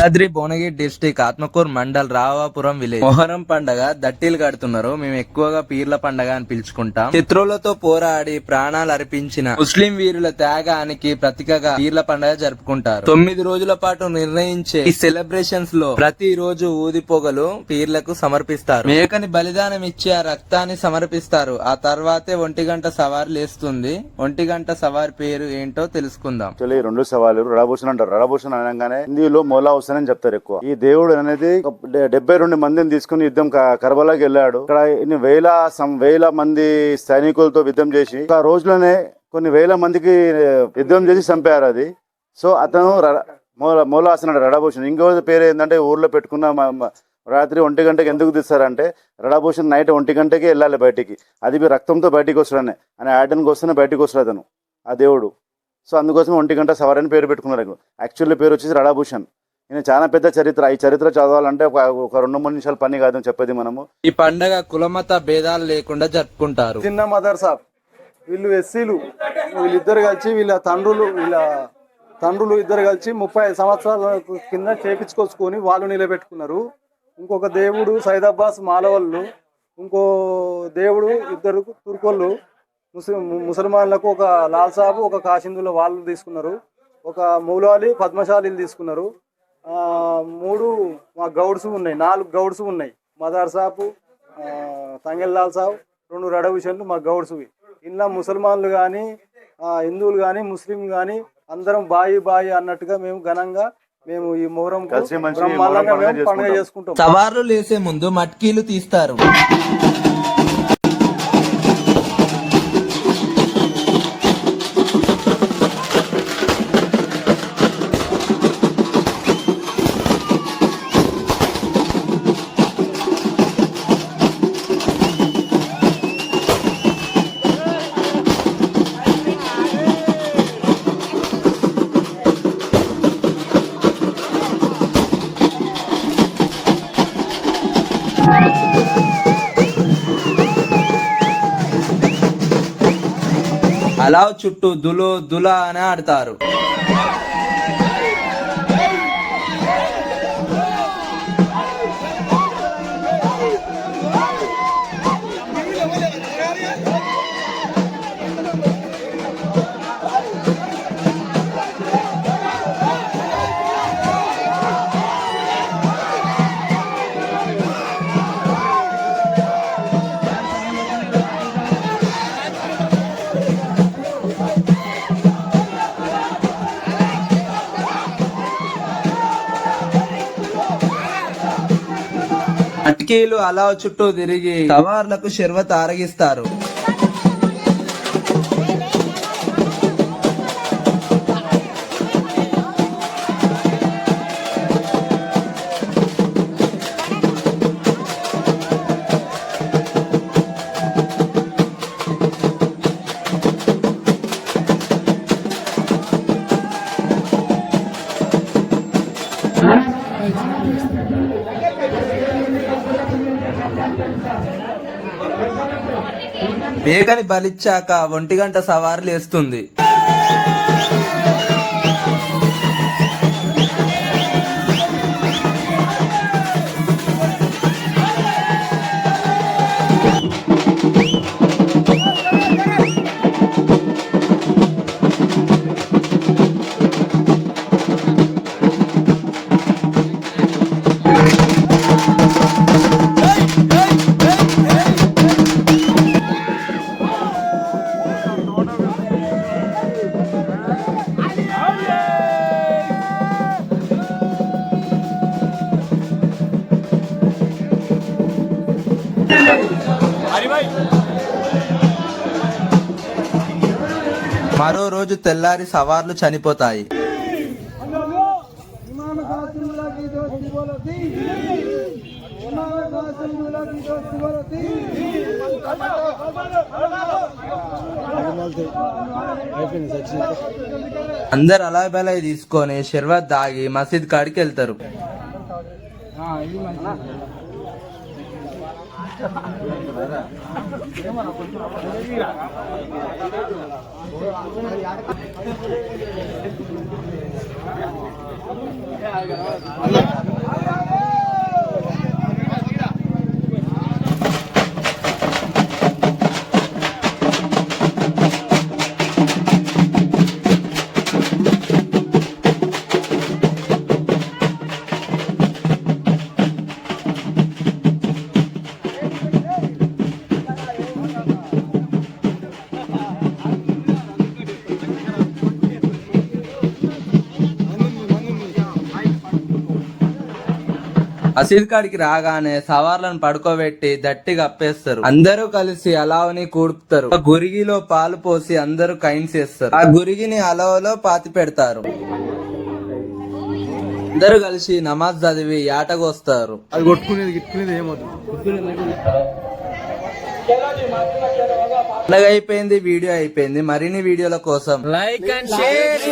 Yadadri Bhuvanagiri district Atmakur mandal రావాపురం village Muharram పండగ దట్టీలు కడుతున్నారు. మేము ఎక్కువగా పీర్ల పండగ అని పిలుచుకుంటాం. శత్రువులతో పోరాడి ప్రాణాలు అర్పించిన ముస్లిం వీరుల త్యాగానికి ప్రతీకగా పీర్ల పండగ జరుపుకుంటారు. 9 రోజుల పాటు నిర్ణయించే ఈ సెలబ్రేషన్స్ లో ప్రతి రోజు ఊది పొగలు పీర్లకు సమర్పిస్తారు. మేకని బలిదానం ఇచ్చి ఆ రక్తాన్ని సమర్పిస్తారు. ఆ తర్వాతే 1 గంట సవారి లేస్తుంది. 1 గంట సవారి పేరు ఏంటో తెలుసుకుందాం. 2 సవాలు రడాభూషణ్ అంటారు. రడాభూషణ్ అనగానే హిందీలో మౌలా హుసేన్ అని చెప్తారు ఎక్కువ. ఈ దేవుడు అనేది 72 మందిని తీసుకుని యుద్ధం కర్బలాకి వెళ్ళాడు. ఇక్కడ ఇన్ని వేల మంది సైనికులతో యుద్ధం చేసి ఒక రోజులోనే కొన్ని వేల మందికి యుద్ధం చేసి చంపారు అది. సో అతను మౌలా హుసేన్ అంటారు రడాభూషణ్. ఇంకో పేరు ఏంటంటే ఊర్లో పెట్టుకున్న రాత్రి 1 గంటకి ఎందుకు తీస్తారంటే రడాభూషణ్ నైట్ 1 గంటకి వెళ్ళాలి బయటికి. అది రక్తంతో బయటికి వస్తాడని అని ఆడడానికి వస్తేనే బయటికి వస్తాడు అతను ఆ దేవుడు. సో అందుకోసం 1 గంట సవారని పేరు పెట్టుకున్నారు. యాక్చువల్లీ పేరు వచ్చేసి రడాభూషణ్. ఈయన చాలా పెద్ద చరిత్ర. ఈ చరిత్ర చదవాలంటే ఒక 2-3 నిమిషాల పని కాదని చెప్పేది మనము. ఈ పండగ కులమత భేదాలు లేకుండా జరుపుకుంటారు. చిన్న మదర్ సాబ్ వీళ్ళు ఎస్సీలు, వీళ్ళిద్దరు కలిసి వీళ్ళ తండ్రులు ఇద్దరు కలిసి 35 సంవత్సరాల కింద చేపించుకొచ్చుకొని వాళ్ళు నిలబెట్టుకున్నారు. ఇంకొక దేవుడు సైద్ అబ్బాస్ మాలవళ్ళు, ఇంకో దేవుడు ఇద్దరు తుర్కోళ్ళు ముసల్మాన్లకు ఒక లాల్ సాబు, ఒక కాశిందుల వాళ్ళు తీసుకున్నారు. ఒక మౌలాలి పద్మశాలీలు తీసుకున్నారు. 3 మా గౌడ్స్ ఉన్నాయి. 4 గౌడ్స్ ఉన్నాయి. మదార్ సాబు, తంగెల్ లాల్ సాబు, 2 రడభూషణ్లు మా గౌడ్స్వి. ఇలా ముసల్మాన్లు కానీ హిందువులు కానీ ముస్లిం కానీ అందరం బాయి అన్నట్టుగా మేము ఘనంగా మేము ఈ మొహరం పండుగ చేసుకుంటాం. సవార్లు లేసే ముందు మట్కీలు తీస్తారు. అలావ్ చుట్టూ దుల అని ఆడతారు. మట్కీలు అలావ్ చుట్టూ తిరిగి సవార్లకు షర్బత్ ఆరగిస్తారు. మేకని బలిచ్చాక 1 గంట సవారి లేస్తుంది. మరో రోజు తెల్లారి సవార్లు చనిపోతాయి. అందరు అలా బెలాయి తీసుకొని షర్బత్ దాగి మసీద్ కాడికి వెళ్తారు. మసీద్ కాడికి రాగానే సవార్లను పడుకోబెట్టి దట్టిగా అప్పేస్తారు. అందరూ కలిసి అలావని కూడుపుతారు. ఆ గురిగిలో పాలు పోసి అందరూ కైన్స్ చేస్తారు. ఆ గురిగిని అలవలో పాతి పెడతారు. అందరూ కలిసి నమాజ్ చదివి యాటకొస్తారు. అది కొట్టుకునేది గిట్టుకునేది ఏమవుతుంది. పండగ అయిపోయింది, వీడియో అయిపోయింది. మరిన్ని వీడియోల కోసం లైక్ అండ్ షేర్.